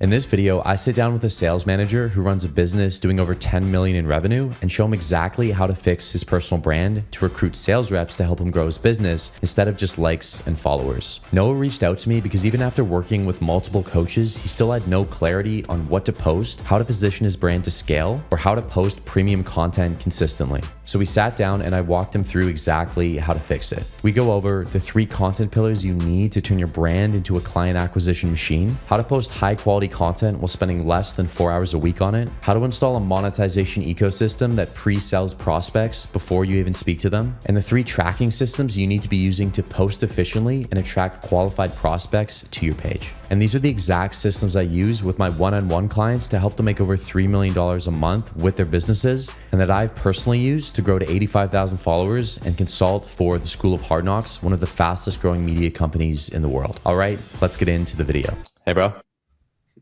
In this video, I sit down with a sales manager who runs a business doing over 10 million in revenue and show him exactly how to fix his personal brand to recruit sales reps to help him grow his business instead of just likes and followers. Noah reached out to me because even after working with multiple coaches, he still had no clarity on what to post, how to position his brand to scale, or how to post premium content consistently. So we sat down and I walked him through exactly how to fix it. We go over the 3 content pillars you need to turn your brand into a client acquisition machine, how to post high quality content while spending less than 4 hours a week on it, how to install a monetization ecosystem that pre-sells prospects before you even speak to them, and the 3 tracking systems you need to be using to post efficiently and attract qualified prospects to your page. And these are the exact systems I use with my one-on-one clients to help them make over $3 million a month with their businesses, and that I've personally used to grow to 85,000 followers and consult for the School of Hard Knocks, one of the fastest growing media companies in the world. All right, let's get into the video. Hey, bro.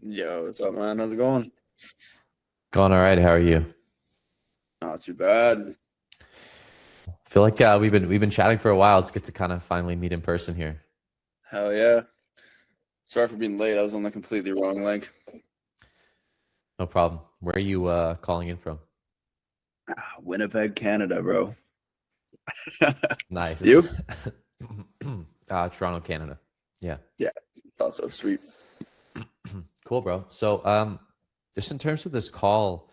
Yo, what's up, man? How's it going? Going all right. How are you? Not too bad. I feel like we've been chatting for a while. It's good to kind of finally meet in person here. Hell yeah. Sorry for being late. I was on the completely wrong link. No problem. Where are you calling in from? Winnipeg, Canada, bro. Nice. You? Toronto, Canada. Yeah. Yeah, it's also sweet. Cool, bro. So just in terms of this call,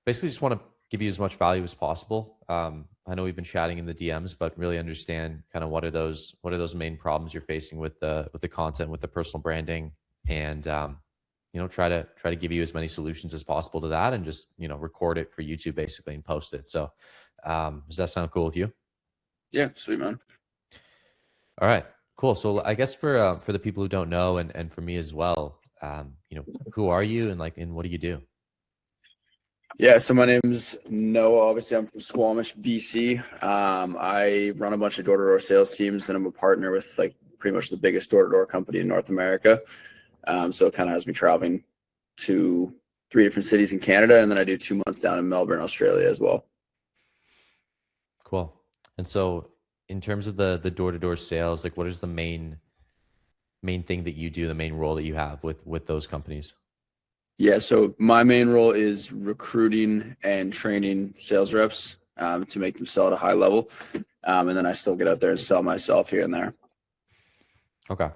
basically just want to give you as much value as possible. I know we've been chatting in the DMs, but really understand kind of what are those main problems you're facing with the content, with the personal branding, and try to give you as many solutions as possible to that, and just record it for YouTube basically and post it. So does that sound cool with you? Yeah, sweet, man. All right, cool. So I guess for the people who don't know, and for me as well, who are you and what do you do? Yeah, so my name's Noah. Obviously, I'm from Squamish, BC. I run a bunch of door-to-door sales teams, and I'm a partner with pretty much the biggest door-to-door company in North America. So it kind of has me traveling to 3 different cities in Canada, and then I do 2 months down in Melbourne, Australia as well. Cool. And so in terms of the door-to-door sales, what is the main thing that you do, the main role that you have with those companies? Yeah, so my main role is recruiting and training sales reps to make them sell at a high level. And then I still get out there and sell myself here and there. Okay.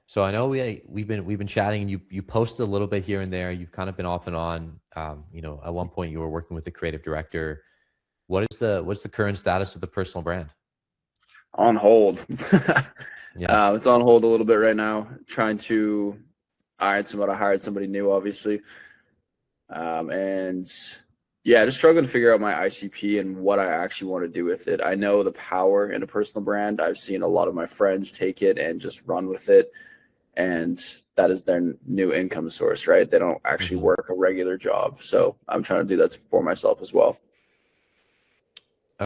So I know we've been chatting, and you posted a little bit here and there. You've kind of been off and on. At one point you were working with the creative director. What's the current status of the personal brand? On hold. Yeah. It's on hold a little bit right now. Trying to I hired somebody new, obviously. And yeah, just struggling to figure out my ICP and what I actually want to do with it. I know the power in a personal brand. I've seen a lot of my friends take it and just run with it. And that is their new income source, right? They don't actually work a regular job. So I'm trying to do that for myself as well.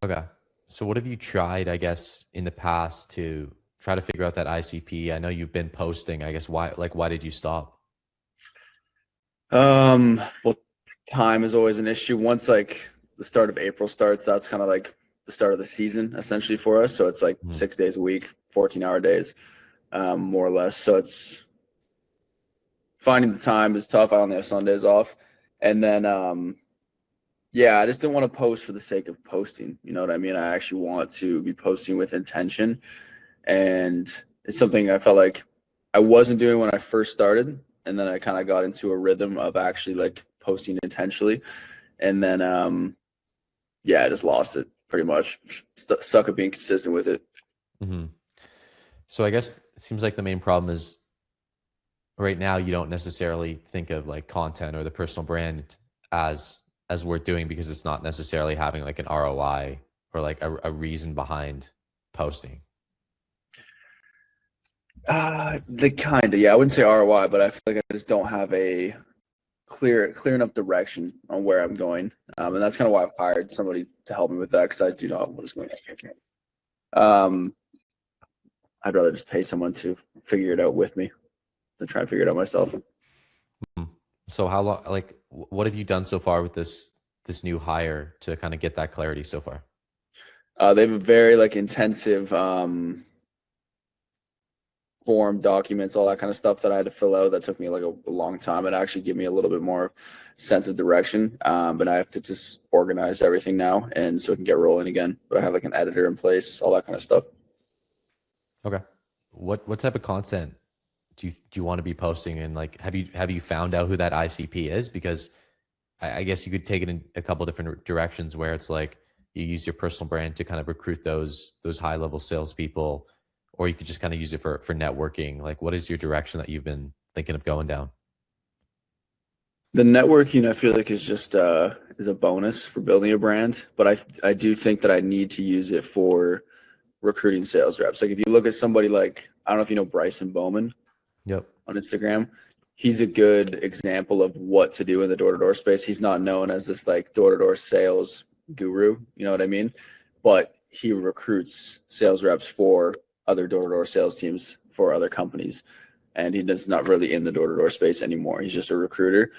Okay. So what have you tried, I guess, in the past to try to figure out that ICP? I know you've been posting. I guess why did you stop? Well, time is always an issue. Once the start of April starts, that's kind of the start of the season essentially for us. So it's 6 days a week, 14-hour days, more or less. So it's finding the time is tough. I only have Sundays off. And then yeah, I just didn't want to post for the sake of posting. You know what I mean? I actually want to be posting with intention. And it's something I felt like I wasn't doing when I first started. And then I kind of got into a rhythm of actually posting intentionally. And then, yeah, I just lost it pretty much. Stuck at being consistent with it. Mm-hmm. So I guess it seems like the main problem is right now you don't necessarily think of content or the personal brand as worth doing because it's not necessarily having an ROI or a reason behind posting. Yeah, I wouldn't say ROI, but I feel like I just don't have a clear enough direction on where I'm going. And that's kind of why I've hired somebody to help me with that, because I do not know what is going on. I'd rather just pay someone to figure it out with me than try and figure it out myself. So how long, what have you done so far with this new hire to kind of get that clarity so far? They have a very intensive form documents, all that kind of stuff that I had to fill out. That took me like a long time. It actually gave me a little bit more sense of direction. But I have to just organize everything now, and so I can get rolling again. But I have like an editor in place, all that kind of stuff. Okay. What type of content do you want to be posting? And like, have you found out who that ICP is? Because I guess you could take it in a couple different directions, where it's like you use your personal brand to kind of recruit those high level salespeople, or you could just kind of use it for networking. Like, what is your direction that you've been thinking of going down? The networking, I feel like, is just is a bonus for building a brand, but I do think that I need to use it for recruiting sales reps. Like if you look at somebody like, I don't know if you know Bryson Bowman. Yep. On Instagram, he's a good example of what to do in the door-to-door space. He's not known as this like door-to-door sales guru, you know what I mean? But he recruits sales reps for other door-to-door sales teams for other companies. And he's not really in the door-to-door space anymore. He's just a recruiter.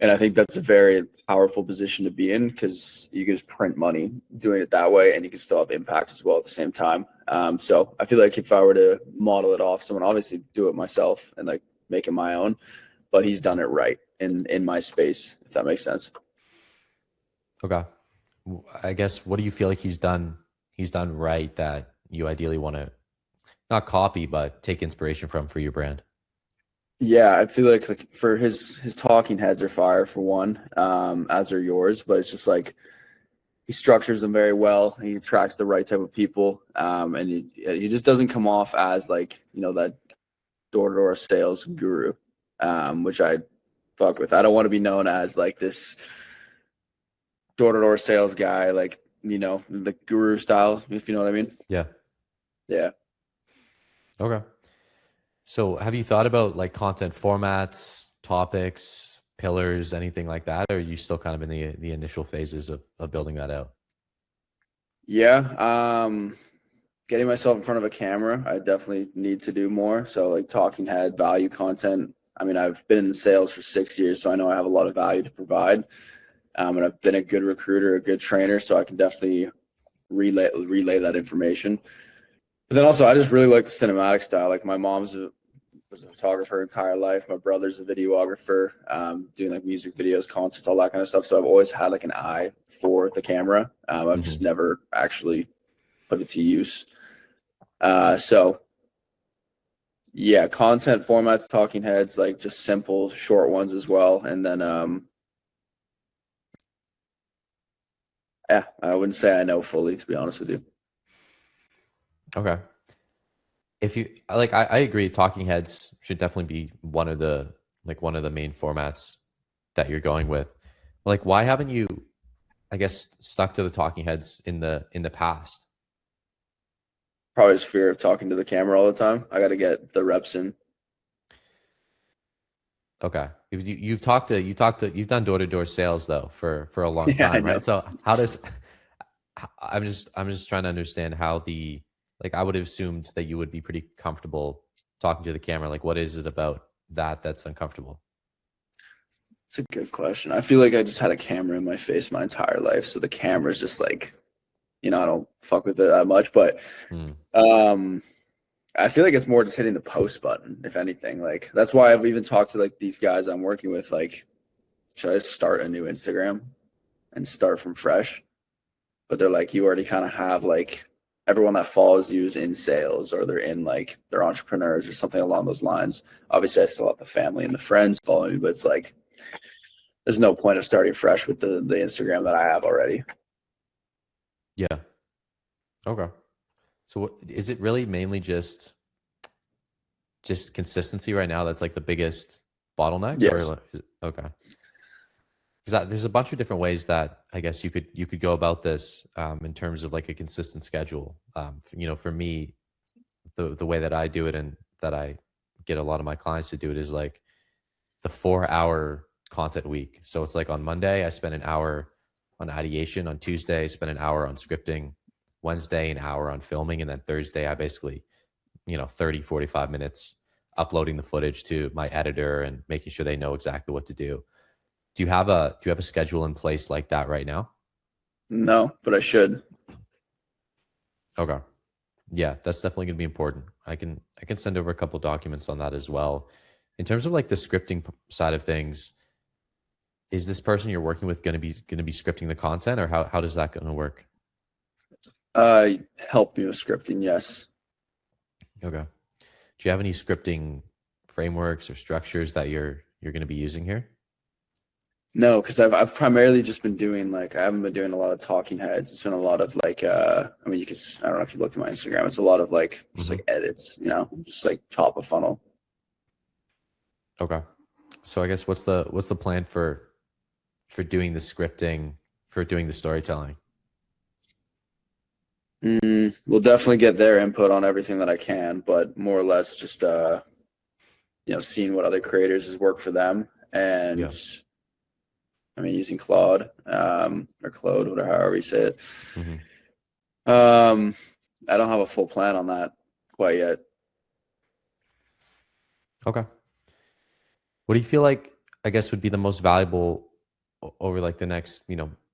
And I think that's a very powerful position to be in, because you can just print money doing it that way, and you can still have impact as well at the same time. So I feel like if I were to model it off someone, obviously do it myself and like make it my own, but he's done it right in my space, if that makes sense. Okay. I guess, what do you feel like he's done right that you ideally want to not copy, but take inspiration from for your brand? Yeah, I feel like for his talking heads are fire for one, as are yours, but it's just like he structures them very well. He attracts the right type of people, and he just doesn't come off as like, you know, that door-to-door sales guru, which I fuck with. I don't want to be known as like this door-to-door sales guy, like, you know, the guru style, if you know what I mean. Yeah. Yeah. Okay. So have you thought about like content formats, topics, pillars, anything like that? Or are you still kind of in the initial phases of building that out? Yeah. Getting myself in front of a camera, I definitely need to do more. So like talking head, value content. I mean, I've been in sales for 6 years, so I know I have a lot of value to provide. And I've been a good recruiter, a good trainer, so I can definitely relay that information. But then also, I just really like the cinematic style. Like my mom's was a photographer her entire life. My brother's a videographer, doing like music videos, concerts, all that kind of stuff. So I've always had like an eye for the camera. I've just never actually put it to use. So yeah, content formats, talking heads, like just simple, short ones as well. And then, yeah, I wouldn't say I know fully, to be honest with you. Okay. If you like, I agree. Talking heads should definitely be one of the main formats that you're going with. Like, why haven't you, I guess, stuck to the talking heads in the past? Probably just fear of talking to the camera all the time. I got to get the reps in. Okay. You've done door-to-door sales though for a long time, right? So I'm just trying to understand how like I would have assumed that you would be pretty comfortable talking to the camera. Like, what is it about that's uncomfortable? It's a good question. I feel like I just had a camera in my face my entire life. So the camera's just like, you know, I don't fuck with it that much, but I feel like it's more just hitting the post button, if anything. Like that's why I've even talked to like these guys I'm working with, like, should I just start a new Instagram and start from fresh? But they're like, you already kind of have like everyone that follows you is in sales, or they're in like they're entrepreneurs or something along those lines. Obviously I still have the family and the friends following me, but it's like there's no point of starting fresh with the Instagram that I have already. Yeah. Okay. So is it really mainly just consistency right now that's like the biggest bottleneck? Yes. Okay. Because there's a bunch of different ways that I guess you could go about this, in terms of like a consistent schedule. You know, for me, the way that I do it and that I get a lot of my clients to do it is like the 4-hour content week. So it's like on Monday, I spend an hour on ideation. On Tuesday, I spend an hour on scripting. Wednesday, an hour on filming. And then Thursday, I basically, 30, 45 minutes uploading the footage to my editor and making sure they know exactly what to do. Do you have a schedule in place like that right now? No, but I should. Okay. Yeah, that's definitely going to be important. I can send over a couple documents on that as well. In terms of like the scripting side of things, is this person you're working with going to be scripting the content, or how does that going to work? Help me with scripting, yes. Okay. Do you have any scripting frameworks or structures that you're going to be using here? No, because I've primarily just been doing like I haven't been doing a lot of talking heads. It's been a lot of like I mean I don't know if you looked at my Instagram. It's a lot of like just like edits, just like top of funnel. Okay. So I guess what's the plan for doing the scripting, for doing the storytelling? We'll definitely get their input on everything that I can, but more or less just seeing what other creators has worked for them, and Yeah. I mean using Claude or Claude, whatever however you say it. Mm-hmm. I don't have a full plan on that quite yet. Okay. What do you feel like, I guess, would be the most valuable over like the next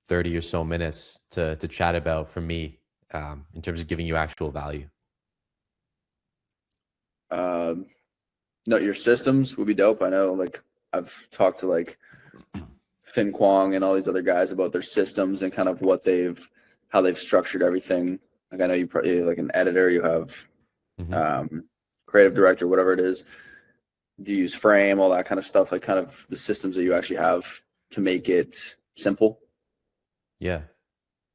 30 or so minutes to chat about for me, in terms of giving you actual value? No, your systems would be dope. I know, like I've talked to like Fin Kwong and all these other guys about their systems and kind of how they've structured everything. Like I know you probably like an editor, you have creative director, whatever it is. Do you use Frame, all that kind of stuff, like kind of the systems that you actually have to make it simple? Yeah,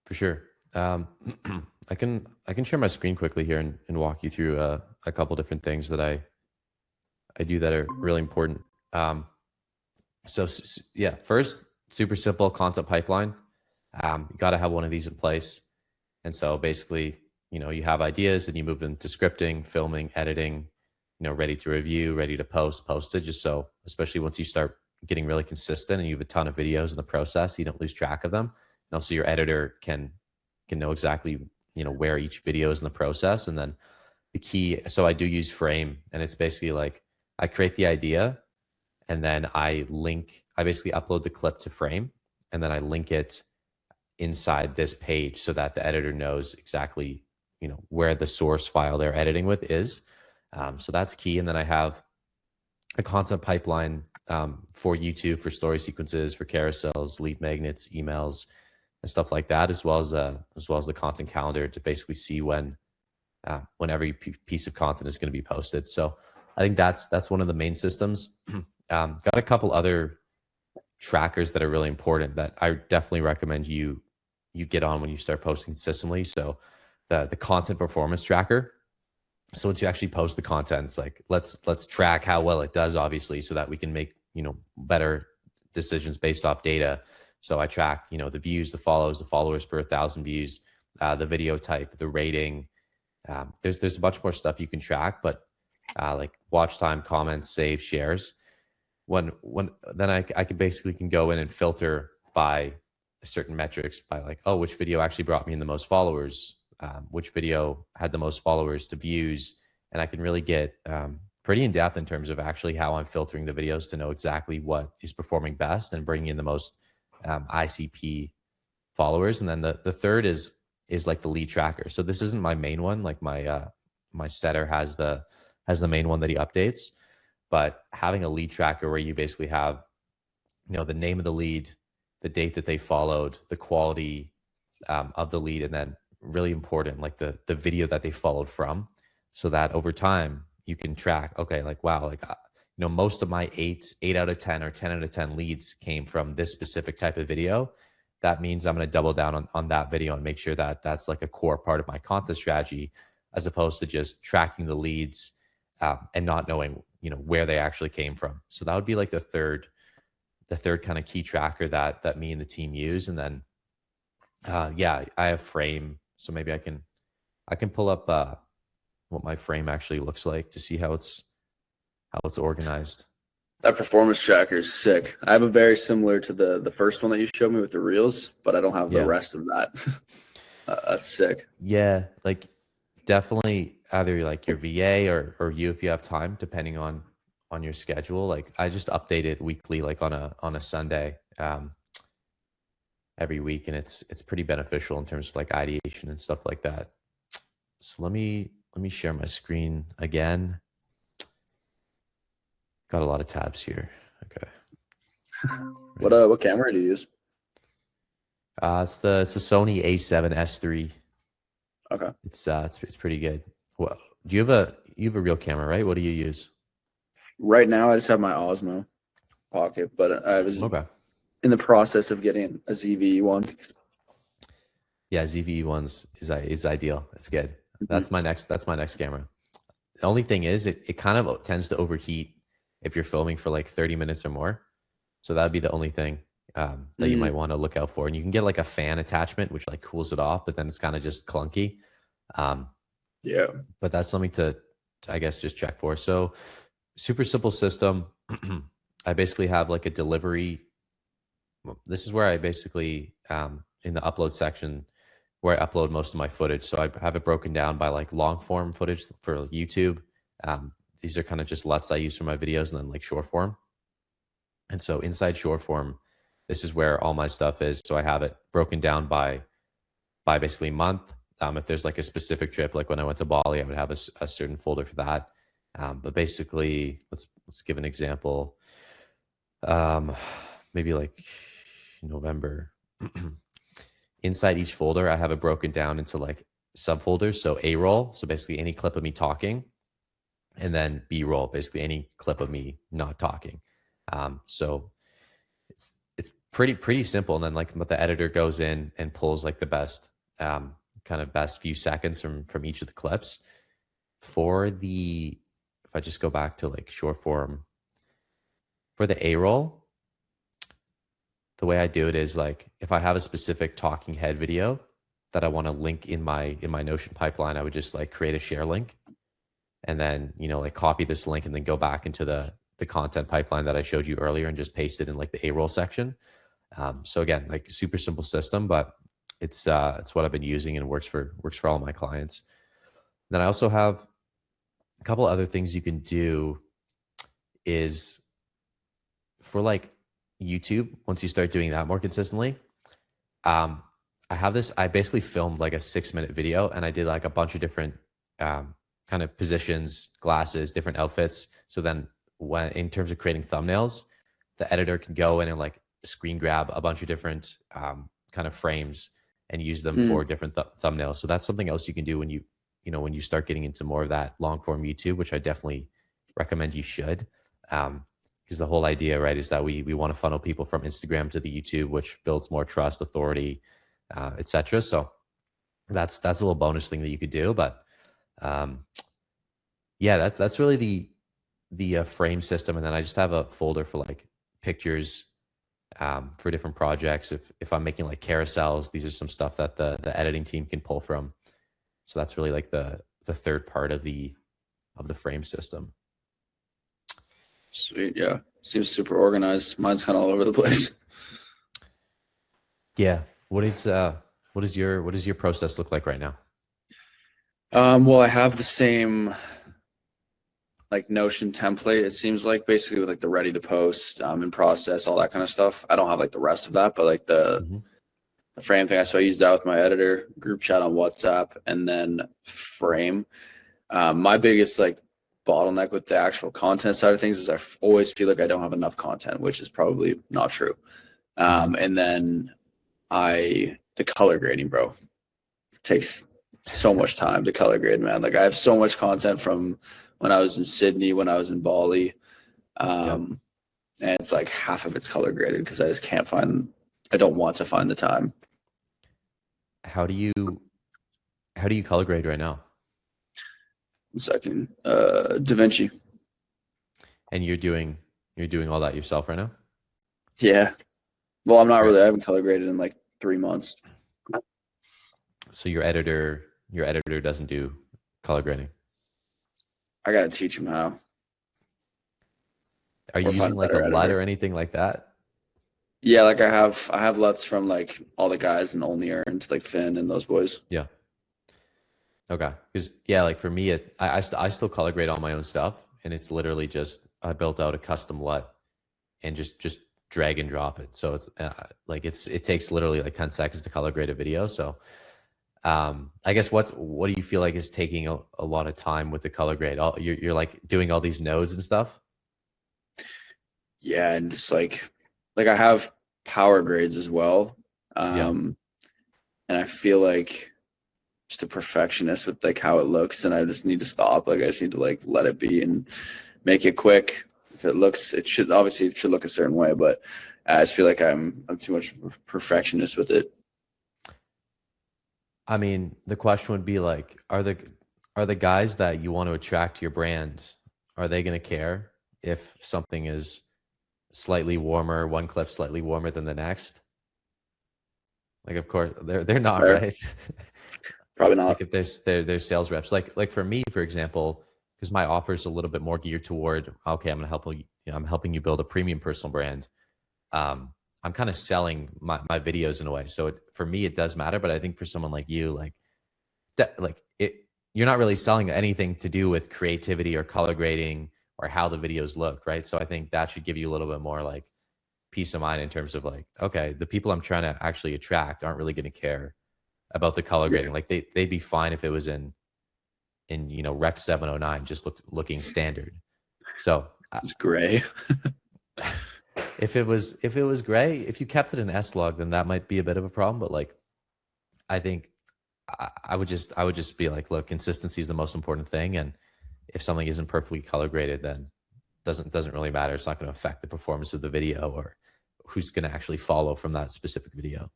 for sure. I can share my screen quickly here and walk you through a couple different things that I do that are really important. Yeah, first, super simple content pipeline. You got to have one of these in place. And so basically, you have ideas and you move into scripting, filming, editing, ready to review, ready to post it. Just so, especially once you start getting really consistent and you have a ton of videos in the process, you don't lose track of them. And also your editor can know exactly, where each video is in the process. And then the key, so I do use Frame, and it's basically like I create the idea and then I basically upload the clip to Frame, and then I link it inside this page so that the editor knows exactly, where the source file they're editing with is. So that's key. And then I have a content pipeline for YouTube, for story sequences, for carousels, lead magnets, emails, and stuff like that, as well as the content calendar to basically see when every piece of content is going to be posted. So I think that's one of the main systems. Got a couple other trackers that are really important that I definitely recommend you get on when you start posting consistently. So the content performance tracker. So once you actually post the content, it's like let's track how well it does, obviously, so that we can make better decisions based off data. So I track the views, the follows, the followers per 1,000 views, the video type, the rating. There's a bunch more stuff you can track, but like watch time, comments, saves, shares. Then I can go in and filter by certain metrics, by like, oh, which video actually brought me in the most followers, which video had the most followers to views, and I can really get pretty in depth in terms of actually how I'm filtering the videos to know exactly what is performing best and bringing in the most ICP followers. And then the third is like the lead tracker. So this isn't my main one. Like my setter has the main one that he updates, but having a lead tracker where you basically have the name of the lead, the date that they followed, the quality of the lead, and then really important, like the video that they followed from, so that over time you can track, okay, like, wow, like most of my 8 out of 10 or 10 out of 10 leads came from this specific type of video. That means I'm going to double down on that video and make sure that that's like a core part of my content strategy, as opposed to just tracking the leads and not knowing where they actually came from. So that would be like the third kind of key tracker that me and the team use. And then yeah, I have Frame, so maybe I can pull up what my Frame actually looks like to see how it's organized. That performance tracker is sick. I have a very similar to the first one that you showed me with the reels, but I don't have the rest of that. That's sick. Yeah, like definitely either like your VA or you, if you have time, depending on your schedule. Like I just update it weekly, like on a Sunday every week, and it's pretty beneficial in terms of like ideation and stuff like that. So let me let me share my screen again. Got a lot of tabs here. Okay. What camera do you use? It's the Sony A7S III. Okay. It's pretty good. Well, do you have a real camera, right? What do you use? Right now, I just have my Osmo Pocket, but I was Okay. in the process of getting a ZV one. Yeah, ZVE ones is ideal. That's good. Mhm. That's my next camera. The only thing is it kind of tends to overheat if you're filming for like 30 minutes or more. So that'd be the only thing that you might want to look out for. And you can get like a fan attachment, which like cools it off, but then it's kind of just clunky. Yeah. But that's something to I guess just check for. So super simple system. I basically have like a delivery. This is where I basically in the upload section where I upload most of my footage. So I have it broken down by like long form footage for YouTube. These are kind of just LUTs I use for my videos, and then like short form. And so inside short form, this is where all my stuff is. So I have it broken down by basically month. If there's like a specific trip, like when I went to Bali, I would have a certain folder for that. But basically, let's give an example. Maybe like November. Inside each folder, I have it broken down into like subfolders. So A-roll, so basically any clip of me talking, and then B-roll, basically any clip of me not talking. So it's pretty simple. And then like what the editor goes in and pulls like the best kind of best few seconds from each of the clips. If I just go back to like short form, for the A-roll, the way I do it is like if I have a specific talking head video that I want to link in my Notion pipeline, I would just like create a share link and then, like copy this link and then go back into the content pipeline that I showed you earlier and just paste it in like the A-roll section. So again, like super simple system, but it's what I've been using and works for all my clients. Then I also have a couple other things you can do is for like YouTube, once you start doing that more consistently, I basically filmed like a 6-minute video and I did like a bunch of different kind of positions, glasses, different outfits. So then when in terms of creating thumbnails, the editor can go in and like screen grab a bunch of different kind of frames and use them for different thumbnails. So that's something else you can do when you start getting into more of that long form YouTube, which I definitely recommend you should. Because the whole idea, right, is that we want to funnel people from Instagram to the YouTube, which builds more trust, authority, etc. So that's a little bonus thing that you could do. But yeah, that's really the frame system. And then I just have a folder for like pictures for different projects. If I'm making like carousels, these are some stuff that the editing team can pull from. So that's really like the third part of the frame system. Sweet. Yeah. Seems super organized. Mine's kind of all over the place. Yeah. What does your process look like right now? Well, I have the same like Notion template. It seems like basically with like the ready to post, and process, all that kind of stuff. I don't have like the rest of that, but like the frame thing. So I used that with my editor, group chat on WhatsApp, and then frame. My biggest like bottleneck with the actual content side of things is I always feel like I don't have enough content, which is probably not true. And then the color grading, bro, takes so much time to color grade, man. Like I have so much content from when I was in Sydney, when I was in Bali. And it's like half of it's color graded because I don't want to find the time. How do you color grade right now? Second, DaVinci. And you're doing all that yourself right now? Yeah. Well, I'm not really. I haven't color graded in like 3 months. So your editor doesn't do color grading? I gotta teach him how. Are you using like a LUT or anything like that? Yeah, like I have LUTs from like all the guys in Only Earned, like Finn and those boys. Yeah. Okay. Because yeah, like for me, I still color grade all my own stuff, and it's literally just I built out a custom LUT and just drag and drop it. So it's like it takes literally like 10 seconds to color grade a video. So I guess what do you feel like is taking a lot of time with the color grade? You're like doing all these nodes and stuff. Yeah, and just like I have power grades as well. Yeah. And I feel like just a perfectionist with like how it looks, and I just need to stop. Like I just need to like let it be and make it quick. If it looks, it should look a certain way, but I just feel like I'm too much of a perfectionist with it. I mean, the question would be like, are the guys that you want to attract to your brand, are they going to care if something is slightly warmer, one clip slightly warmer than the next? Like, of course, they're not, Fair. right? Probably Like not. if there's sales reps, like for me, for example, because my offer is a little bit more geared toward, okay, I'm going to help you, I'm helping you build a premium personal brand. I'm kind of selling my videos in a way. So for me, it does matter. But I think for someone like you, like it, you're not really selling anything to do with creativity or color grading or how the videos look, right? So I think that should give you a little bit more like peace of mind in terms of like, okay, the people I'm trying to actually attract aren't really going to care about the color Yeah, grading. Like they'd be fine if it was in Rec 709, just looking standard. So it's gray. if it was gray, if you kept it in S log, then that might be a bit of a problem. But like, I think I would just be like, look, consistency is the most important thing, and if something isn't perfectly color graded, then doesn't really matter. It's not going to affect the performance of the video or who's going to actually follow from that specific video.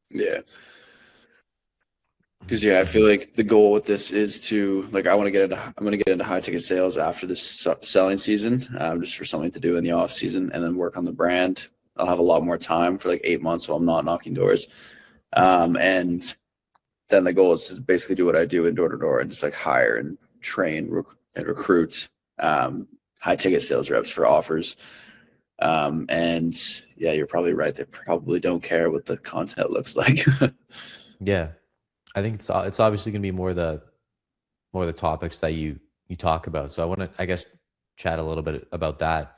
Yeah. Because I feel like the goal with this is to like I'm gonna get into high ticket sales after this selling season, just for something to do in the off season, and then work on the brand. I'll have a lot more time for like 8 months while I'm not knocking doors, and then the goal is to basically do what I do in door to door and just like hire and train and recruit high ticket sales reps for offers. And yeah, you're probably right. They probably don't care what the content looks like. Yeah, I think it's obviously going to be more the topics that you talk about. So I want to, I guess, chat a little bit about that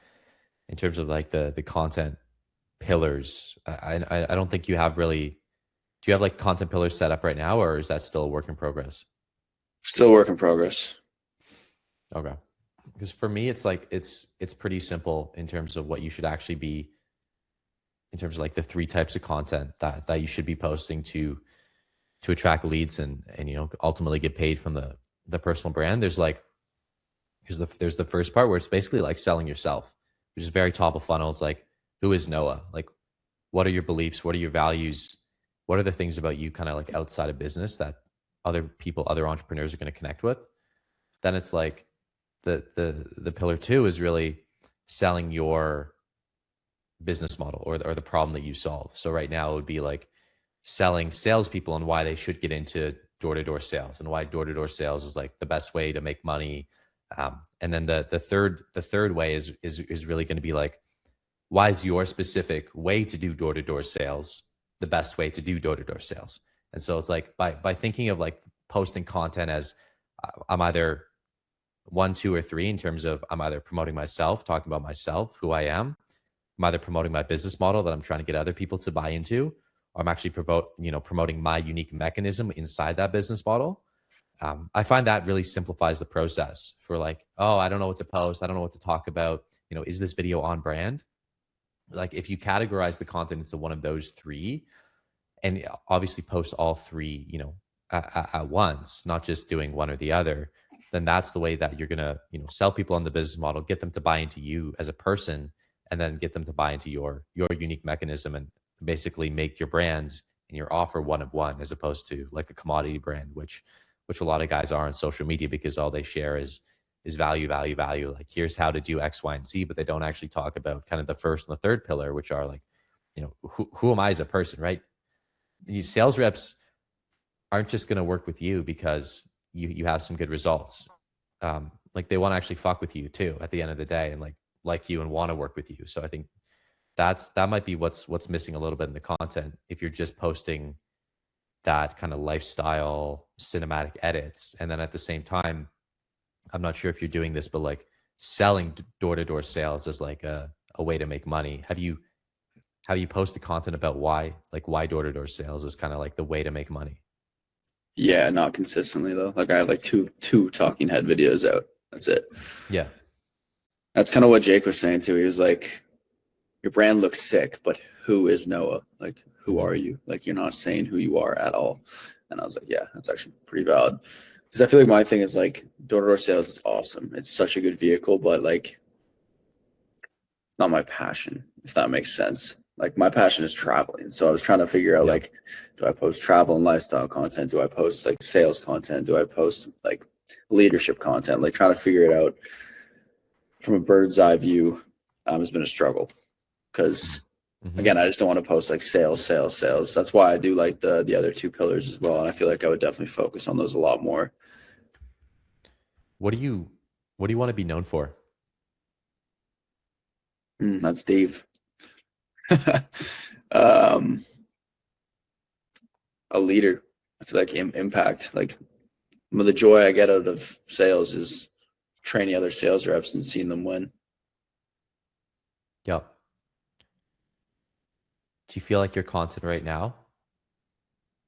in terms of like the content pillars. I don't think you have really. Do you have like content pillars set up right now, or is that still a work in progress? Still work in progress. Okay, because for me, it's like it's pretty simple in terms of what you should actually be, in terms of like the three types of content that you should be posting to attract leads and ultimately get paid from the personal brand. There's like there's the first part where it's basically like selling yourself, which is very top of funnel. It's like, who is Noah? Like, what are your beliefs? What are your values? What are the things about you kind of like outside of business that other people, other entrepreneurs are going to connect with? Then it's like the pillar two is really selling your business model or the problem that you solve. So right now it would be like selling salespeople and why they should get into door-to-door sales and why door-to-door sales is like the best way to make money. And then the third way is really going to be like, why is your specific way to do door-to-door sales the best way to do door-to-door sales? And so it's like by thinking of like posting content as I'm either 1, 2, or 3 in terms of I'm either promoting myself, talking about myself, who I am. I'm either promoting my business model that I'm trying to get other people to buy into, or I'm actually promoting my unique mechanism inside that business model. I find that really simplifies the process for like, oh, I don't know what to post. I don't know what to talk about. Is this video on brand? Like if you categorize the content into one of those three and obviously post all three, at once, not just doing one or the other, then that's the way that you're going to, sell people on the business model, get them to buy into you as a person, and then get them to buy into your unique mechanism and basically make your brand and your offer one of one, as opposed to like a commodity brand, which a lot of guys are on social media because all they share is value, value, value. Like here's how to do X, Y, and Z, but they don't actually talk about kind of the first and the third pillar, which are like, who am I as a person, right? These sales reps aren't just going to work with you because you have some good results. Like they want to actually fuck with you too at the end of the day, and like you and want to work with you. So I think that might be what's missing a little bit in the content if you're just posting that kind of lifestyle cinematic edits. And then at the same time, I'm not sure if you're doing this, but like selling door-to-door sales is like a way to make money. Have you posted content about why door-to-door sales is kind of like the way to make money? Yeah, not consistently though. Like I have like two talking head videos out. That's it. Yeah. That's kind of what Jake was saying too. He was like, your brand looks sick, but who is Noah? Like, who are you? Like, you're not saying who you are at all. And I was like, yeah, that's actually pretty valid. Because I feel like my thing is like door-to-door sales is awesome. It's such a good vehicle, but like, not my passion, if that makes sense. Like my passion is traveling. So I was trying to figure out Yeah. like, do I post travel and lifestyle content? Do I post like sales content? Do I post like leadership content? Like trying to figure it out from a bird's eye view has been a struggle because Mhm. again, I just don't want to post like sales. That's why I do like the other two pillars as well. And I feel like I would definitely focus on those a lot more. What do you want to be known for? That's Dave. um, a leader. I feel like impact. Like the joy I get out of sales is training other sales reps and seeing them win. Yeah. Do you feel like your content right now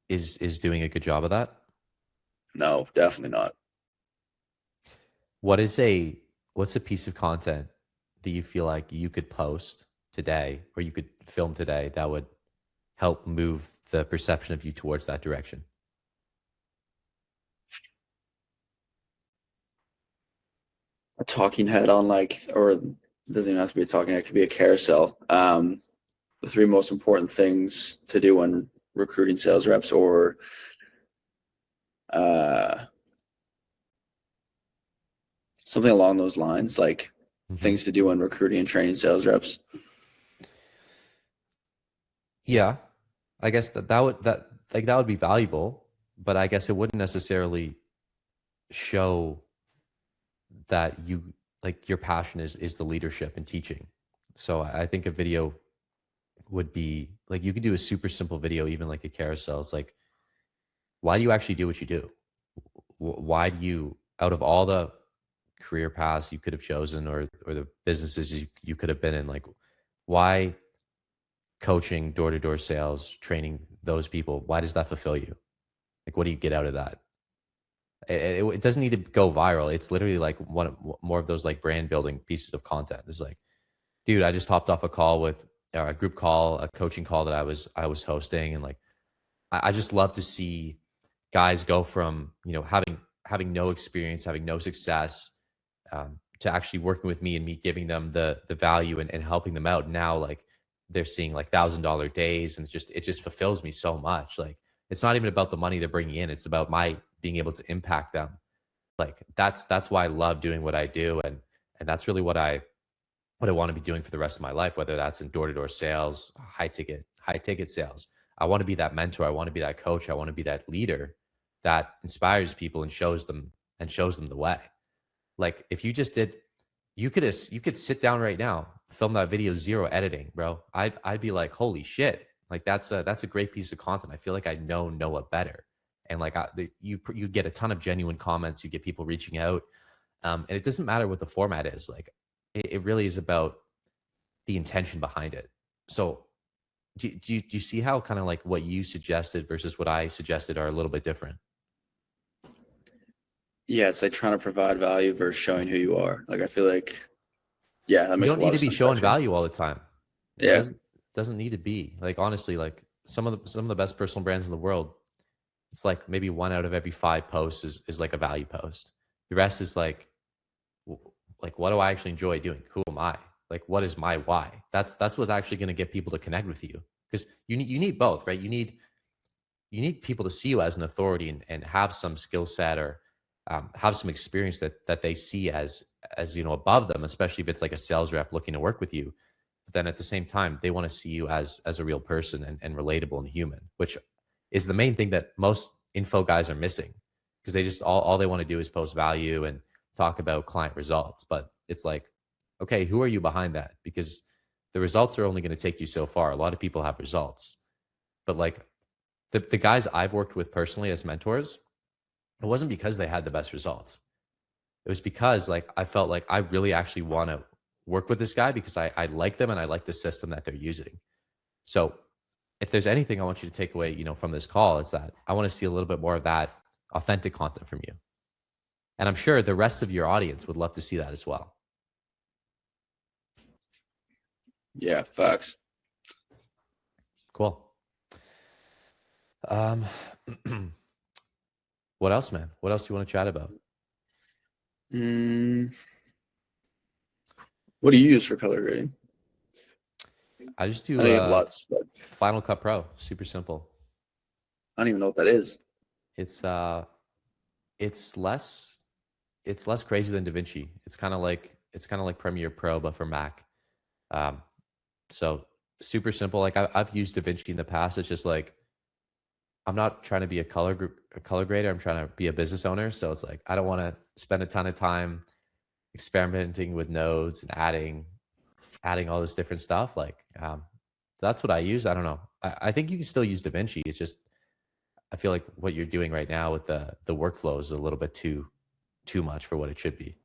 is doing a good job of that? No, definitely not. What's a piece of content that you feel like you could post today or you could film today that would help move the perception of you towards that direction? A talking head on like, or it doesn't even have to be a talking head, it could be a carousel. The three most important things to do when recruiting sales reps or something along those lines, like things to do when recruiting and training sales reps. Yeah, I guess that would be valuable, but I guess it wouldn't necessarily show that you like your passion is the leadership and teaching. So I think a video would be like you could do a super simple video, even like a carousel. It's like, why do you actually do what you do? Why do you, out of all the career paths you could have chosen or the businesses you could have been in, like why coaching, door-to-door sales, training those people, why does that fulfill you? Like, what do you get out of that? It doesn't need to go viral. It's literally like more of those like brand building pieces of content. It's like, dude, I just hopped off a call with a group call, a coaching call that I was hosting, and like, I just love to see guys go from having no experience, having no success, to actually working with me and me giving them the value and helping them out. Now, like they're seeing like $1,000 days, and it just fulfills me so much. Like it's not even about the money they're bringing in; it's about my being able to impact them. Like that's why I love doing what I do, and that's really what I want to be doing for the rest of my life. Whether that's in door-to-door sales, high ticket sales. I want to be that mentor. I want to be that coach. I want to be that leader that inspires people and shows them the way. Like if you just did, you could sit down right now, film that video, zero editing, bro. I'd be like, holy shit. Like that's a great piece of content. I feel like I know Noah better. And like you get a ton of genuine comments, you get people reaching out. And it doesn't matter what the format is. Like it really is about the intention behind it. So do you see how kind of like what you suggested versus what I suggested are a little bit different? Yeah, it's like trying to provide value versus showing who you are. Like I feel like, yeah, that You makes don't a lot need of to be sense, showing actually. value all the time. It Yeah, doesn't need to be. Like honestly, like some of the best personal brands in the world, it's like maybe 1 out of every 5 posts is like a value post. The rest is like what do I actually enjoy doing? Who am I? Like what is my why? That's what's actually going to get people to connect with you, because you need both, right? You need people to see you as an authority and have some skill set or have some experience that they see as above them, especially if it's like a sales rep looking to work with you. But then at the same time, they want to see you as a real person and relatable and human, which is the main thing that most info guys are missing, because they just all they want to do is post value and talk about client results. But it's like, okay, who are you behind that? Because the results are only going to take you so far. A lot of people have results, but like the guys I've worked with personally as mentors, it wasn't because they had the best results. It was because like I felt like I really actually want to work with this guy because I like them and I like the system that they're using. So if there's anything I want you to take away, from this call, it's that I want to see a little bit more of that authentic content from you. And I'm sure the rest of your audience would love to see that as well. Yeah, facts. Cool. What else, man? What else do you want to chat about? What do you use for color grading? I just do I know you have lots, but Final Cut Pro. Super simple. I don't even know what that is. It's less crazy than DaVinci. It's kind of like Premiere Pro, but for Mac. So super simple. Like I've used DaVinci in the past. It's just like, I'm not trying to be a color grader. I'm trying to be a business owner. So it's like, I don't want to spend a ton of time experimenting with nodes and adding all this different stuff. Like, that's what I use. I don't know. I think you can still use DaVinci. It's just, I feel like what you're doing right now with the workflow is a little bit too much for what it should be.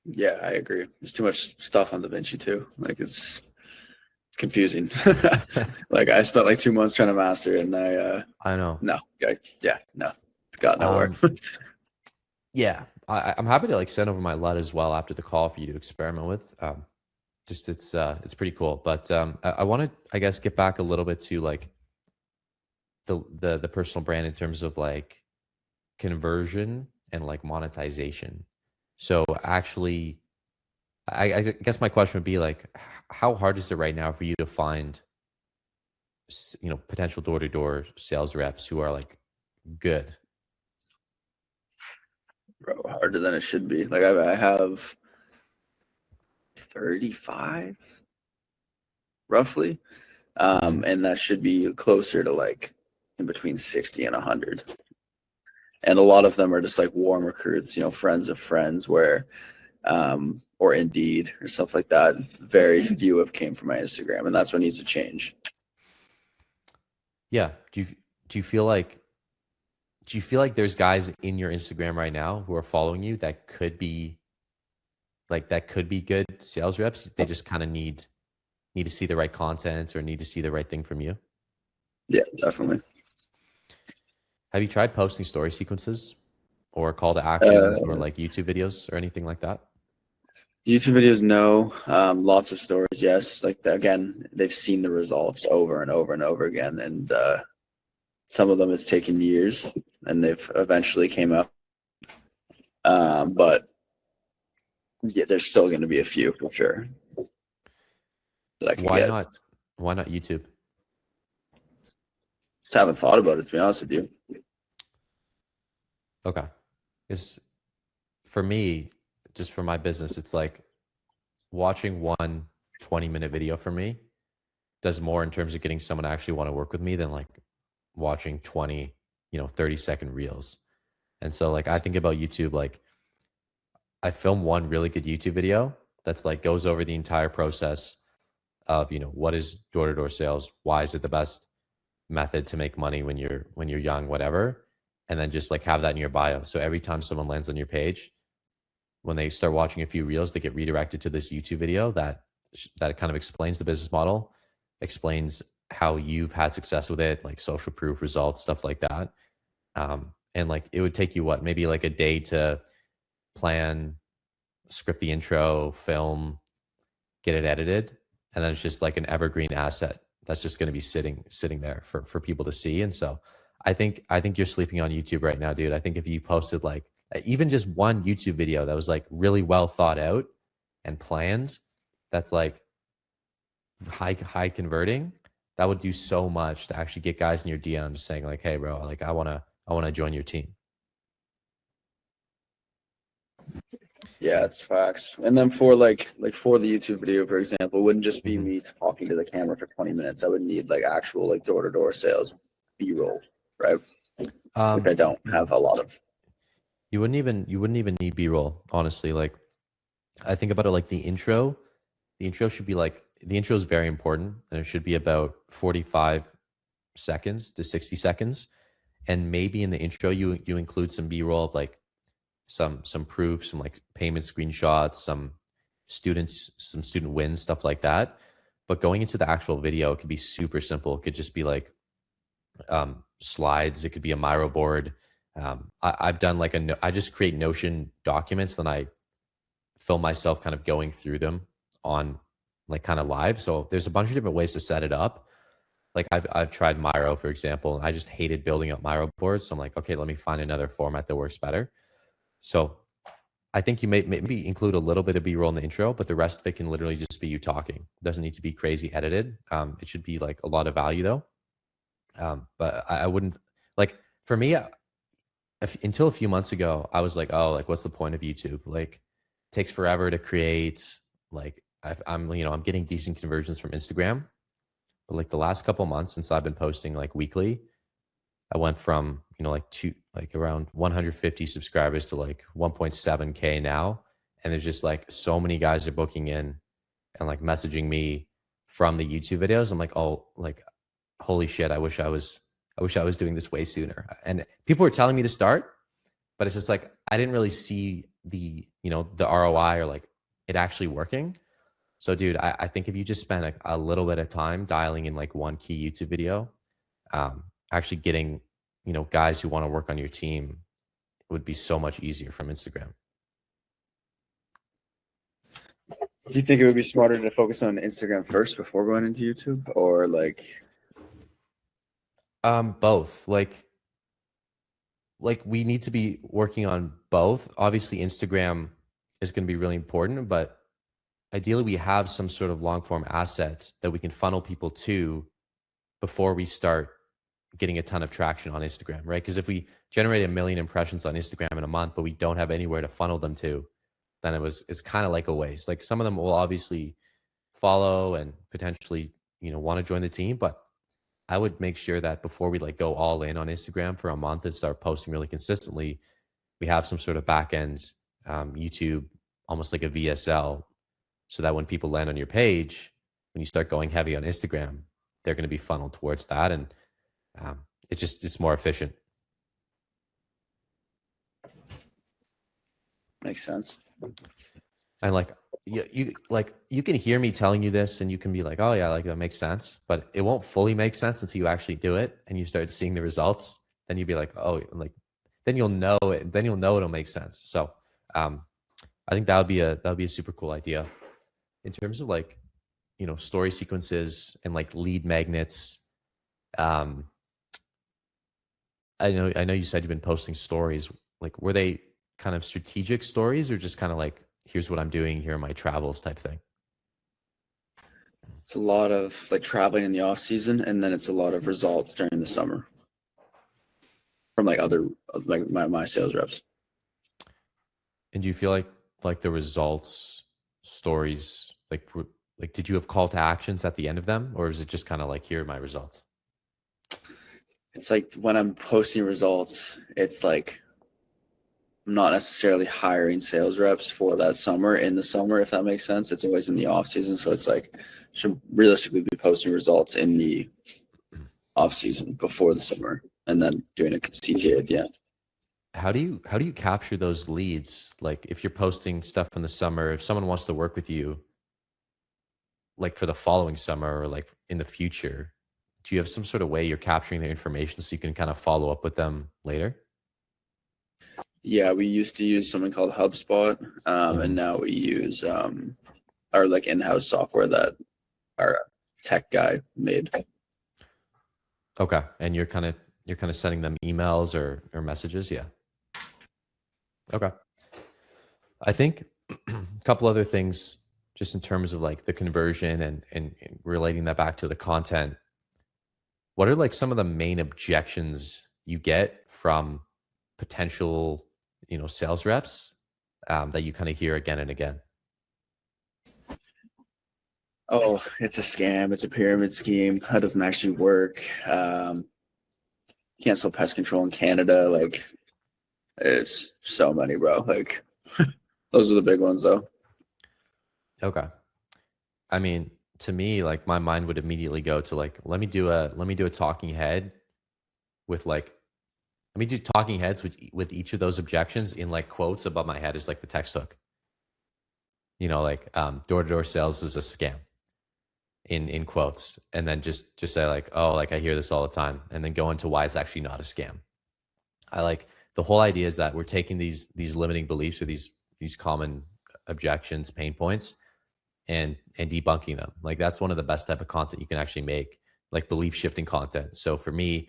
Yeah, I agree. There's too much stuff on DaVinci too. Like it's confusing. Like I spent like 2 months trying to master it, and I know. Got nowhere. Yeah, I'm happy to like send over my LUT as well after the call for you to experiment with. It's pretty cool. But I want to, I guess, get back a little bit to like the personal brand in terms of like conversion and like monetization. So actually, I guess my question would be like, how hard is it right now for you to find, potential door-to-door sales reps who are like good? Bro, harder than it should be. Like I have 35 roughly. And that should be closer to like in between 60 and 100. And a lot of them are just like warm recruits, friends of friends, where or Indeed or stuff like that. Very few have came from my Instagram, and that's what needs to change. Yeah. Do you feel like there's guys in your Instagram right now who are following you that could be good sales reps? They just kind of need to see the right content or need to see the right thing from you? Yeah, definitely. Have you tried posting story sequences or call to actions or like YouTube videos or anything like that? YouTube videos, no. Lots of stories, yes. Like again, they've seen the results over and over and over again, and some of them it's taken years, and they've eventually came up. But yeah, there's still going to be a few for sure. Why not YouTube? Just haven't thought about it, to be honest with you. Okay. It's for me, just for my business, it's like watching one 20-minute video for me does more in terms of getting someone to actually want to work with me than like watching 20, 30-second reels. And so like I think about YouTube, like I film one really good YouTube video that's like goes over the entire process of, what is door-to-door sales? Why is it the best method to make money when you're young, whatever, and then just like have that in your bio. So every time someone lands on your page, when they start watching a few reels, they get redirected to this YouTube video that kind of explains the business model, explains how you've had success with it, like social proof, results, stuff like that. And like it would take you maybe like a day to plan, script the intro, film, get it edited, and then it's just like an evergreen asset that's just going to be sitting there for people to see. And so I think you're sleeping on YouTube right now, dude. I think if you posted like even just one YouTube video that was like really well thought out and planned, that's like high converting, that would do so much to actually get guys in your DMs saying like, hey bro, like I want to join your team. Yeah, it's facts. And then for like for the YouTube video, for example, it wouldn't just be me talking to the camera for 20 minutes. I would need like actual like door-to-door sales B-roll, right? Which I don't have a lot of. You wouldn't even need B-roll, honestly. Like I think about it like the intro. The intro should be like, the intro is very important, and it should be about 45 seconds to 60 seconds. And maybe in the intro you include some B-roll of like some proof, some like payment screenshots, some student wins, stuff like that. But going into the actual video, it could be super simple. It could just be like slides. It could be a Miro board. I've done like I just create Notion documents, then I film myself kind of going through them on like kind of live. So there's a bunch of different ways to set it up. Like I've tried Miro, for example, and I just hated building up Miro boards. So I'm like, okay, let me find another format that works better. So I think you maybe include a little bit of B-roll in the intro, but the rest of it can literally just be you talking. It doesn't need to be crazy edited. It should be like a lot of value though. But I wouldn't like, for me, until a few months ago, I was like, oh, like what's the point of YouTube? Like it takes forever to create. Like I'm getting decent conversions from Instagram, but like the last couple months since I've been posting like weekly, I went from, like around 150 subscribers to like 1.7K now. And there's just like so many guys are booking in and like messaging me from the YouTube videos. I'm like, oh, like, holy shit. I wish I was doing this way sooner. And people were telling me to start, but it's just like, I didn't really see the ROI or like it actually working. So dude, I think if you just spend a little bit of time dialing in like one key YouTube video, actually getting, guys who want to work on your team would be so much easier from Instagram. Do you think it would be smarter to focus on Instagram first before going into YouTube, or like? Both. Like we need to be working on both. Obviously, Instagram is going to be really important, but ideally we have some sort of long form asset that we can funnel people to before we start getting a ton of traction on Instagram, right? Because if we generate 1 million impressions on Instagram in a month, but we don't have anywhere to funnel them to, then it's kind of like a waste. Like some of them will obviously follow and potentially, want to join the team, but I would make sure that before we like go all in on Instagram for a month and start posting really consistently, we have some sort of back end YouTube, almost like a VSL, so that when people land on your page, when you start going heavy on Instagram, they're going to be funneled towards that. And it's more efficient. Makes sense. And like, you can hear me telling you this and you can be like, oh yeah, like that makes sense, but it won't fully make sense until you actually do it and you start seeing the results. Then you'll be like, oh, like, then you'll know it. Then you'll know it'll make sense. So, I think that would be a super cool idea in terms of like, story sequences and like lead magnets. I know you said you've been posting stories. Like, were they kind of strategic stories or just kind of like, here's what I'm doing, here are my travels type thing? It's a lot of like traveling in the off season, and then it's a lot of results during the summer from like other like my sales reps. And do you feel like the results stories, like did you have call to actions at the end of them, or is it just kind of like, here are my results? It's like when I'm posting results, it's like I'm not necessarily hiring sales reps for that summer in the summer, if that makes sense. It's always in the off season. So it's like, should realistically be posting results in the off season before the summer and then doing a CTA at the end. How do you capture those leads? Like if you're posting stuff in the summer, if someone wants to work with you, like for the following summer or like in the future, do you have some sort of way you're capturing their information so you can kind of follow up with them later? Yeah, we used to use something called HubSpot, and now we use our like in-house software that our tech guy made. Okay, and you're kind of sending them emails or messages, yeah. Okay, I think a couple other things just in terms of like the conversion and relating that back to the content. What are like some of the main objections you get from potential sales reps that you kind of hear again and again? Oh, it's a scam. It's a pyramid scheme. That doesn't actually work. You can't sell pest control in Canada. Like, it's so many, bro. Like, those are the big ones, though. Okay. I mean, to me, like my mind would immediately go to like, let me do a talking head with like, let me do talking heads with each of those objections in like quotes above my head is like the text hook. Like door-to-door sales is a scam. in quotes, and then just say like, oh, like I hear this all the time, and then go into why it's actually not a scam. I like the whole idea is that we're taking these limiting beliefs or these common objections, pain points, and debunking them. Like that's one of the best type of content you can actually make, like belief shifting content. So for me,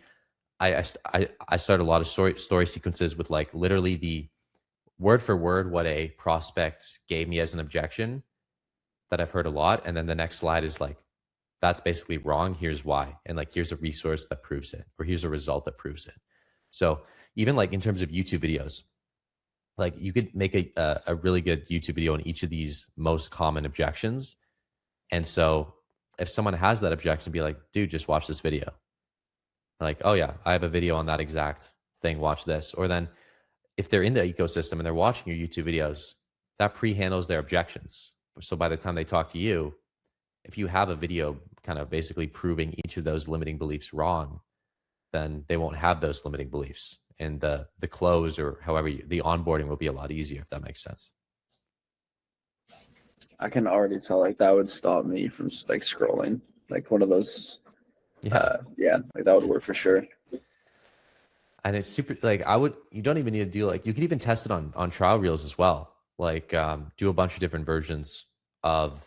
I start a lot of story sequences with like literally the word for word what a prospect gave me as an objection that I've heard a lot, and then the next slide is like, that's basically wrong. Here's why, and like here's a resource that proves it, or here's a result that proves it. So even like in terms of YouTube videos, like you could make a really good YouTube video on each of these most common objections. And so if someone has that objection, be like, dude, just watch this video. Like, oh yeah, I have a video on that exact thing. Watch this. Or then if they're in the ecosystem and they're watching your YouTube videos, that pre-handles their objections. So by the time they talk to you, if you have a video kind of basically proving each of those limiting beliefs wrong, then they won't have those limiting beliefs. And the close or however the onboarding will be a lot easier, if that makes sense. I can already tell like that would stop me from like scrolling, like one of those. Yeah, like that would work for sure. And it's super like you don't even need to do like, you could even test it on trial reels as well. Like do a bunch of different versions of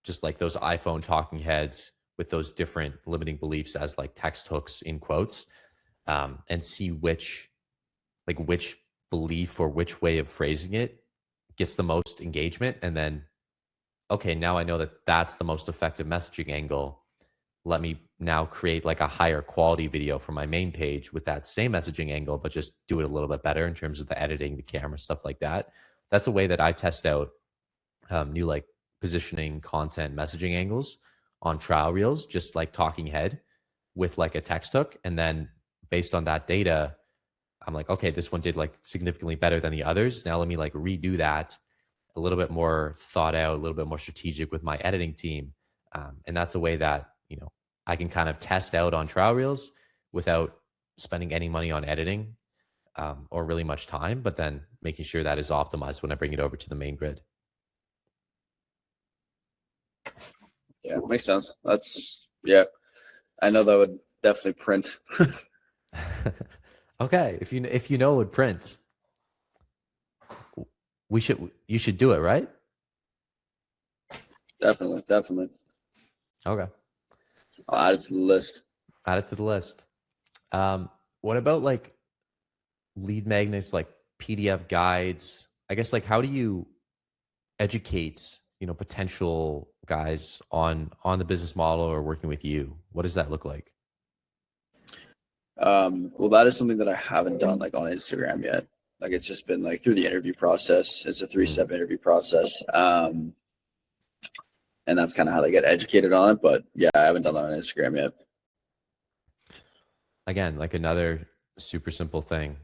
just like those iPhone talking heads with those different limiting beliefs as like text hooks in quotes, and see which belief or which way of phrasing it gets the most engagement. And then, okay, now I know that that's the most effective messaging angle. Let me now create like a higher quality video for my main page with that same messaging angle, but just do it a little bit better in terms of the editing, the camera, stuff like that. That's a way that I test out new like positioning, content, messaging angles on trial reels, just like talking head with like a text hook. And then based on that data, I'm like, okay, this one did like significantly better than the others. Now let me like redo that a little bit more thought out, a little bit more strategic with my editing team. And that's a way that, you know, I can kind of test out on trial reels without spending any money on editing or really much time, but then making sure that is optimized when I bring it over to the main grid. Yeah, makes sense. Yeah, I know that would definitely print. Okay, if you know it would print, you should do it, right? Definitely. Okay. I'll add it to the list. Add it to the list. What about like lead magnets, like PDF guides? I guess like how do you educate, you know, potential guys on the business model or working with you? What does that look like? Well, that is something that I haven't done like on Instagram yet. Like it's just been like through the interview process. It's a 3-step interview process. And that's kind of how they get educated on it. But yeah, I haven't done that on Instagram yet. Again, like another super simple thing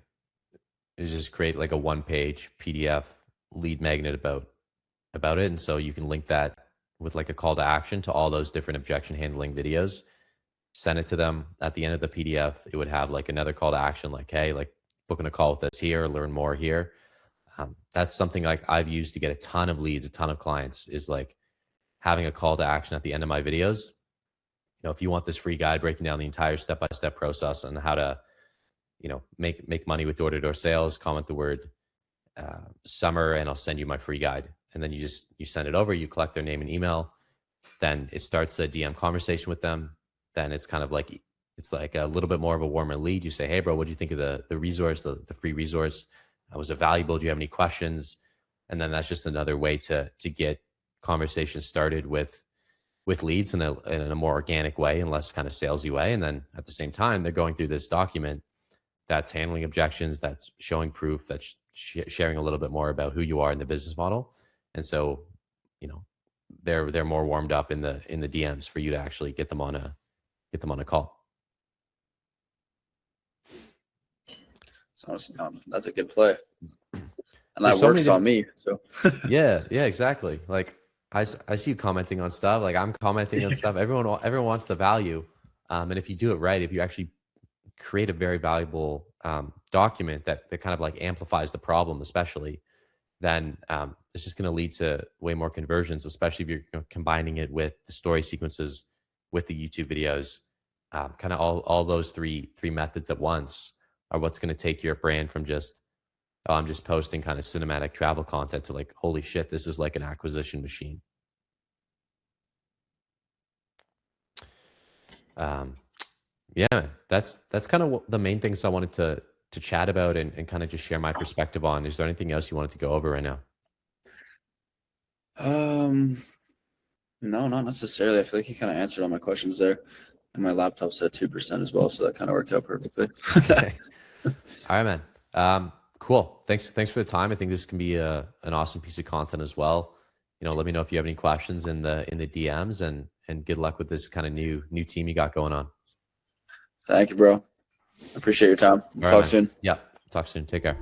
is just create like a 1-page PDF lead magnet about it. And so you can link that with like a call to action to all those different objection handling videos, send it to them. At the end of the PDF, it would have like another call to action, like, hey, like booking a call with us here, learn more here. That's something like I've used to get a ton of leads, a ton of clients, is like having a call to action at the end of my videos. You know, if you want this free guide breaking down the entire step-by-step process on how to, you know, make money with door-to-door sales, comment the word summer and I'll send you my free guide. And then you send it over, you collect their name and email. Then it starts a DM conversation with them. Then it's kind of like, it's like a little bit more of a warmer lead. You say, hey bro, what do you think of the resource, the free resource? Was it valuable? Do you have any questions? And then that's just another way to get conversations started with leads in a more organic way and less kind of salesy way. And then at the same time, they're going through this document that's handling objections, that's showing proof, that's sharing a little bit more about who you are in the business model. And so, you know, they're more warmed up in the DMs for you to actually get them on a call. That's a good play. And There's that so works many on me. So yeah, exactly. Like I see you commenting on stuff, like I'm commenting on stuff. Everyone wants the value. And if you do it right, if you actually create a very valuable document that kind of like amplifies the problem, especially, then it's just going to lead to way more conversions, especially if you're combining it with the story sequences, with the YouTube videos. Kind of all those three methods at once are what's going to take your brand from just, oh, I'm just posting kind of cinematic travel content, to like, holy shit, this is like an acquisition machine. Yeah, man, that's kind of the main things I wanted to chat about and kind of just share my perspective on. Is there anything else you wanted to go over right now? No, not necessarily. I feel like you kind of answered all my questions there. And my laptop's at 2% as well, so that kind of worked out perfectly. Okay. All right, man. Cool. Thanks for the time. I think this can be an awesome piece of content as well. Let me know if you have any questions in the DMs, and good luck with this kind of new team you got going on. Thank you, bro. Appreciate your time. All right, Talk man. soon. Yeah. Talk soon. Take care.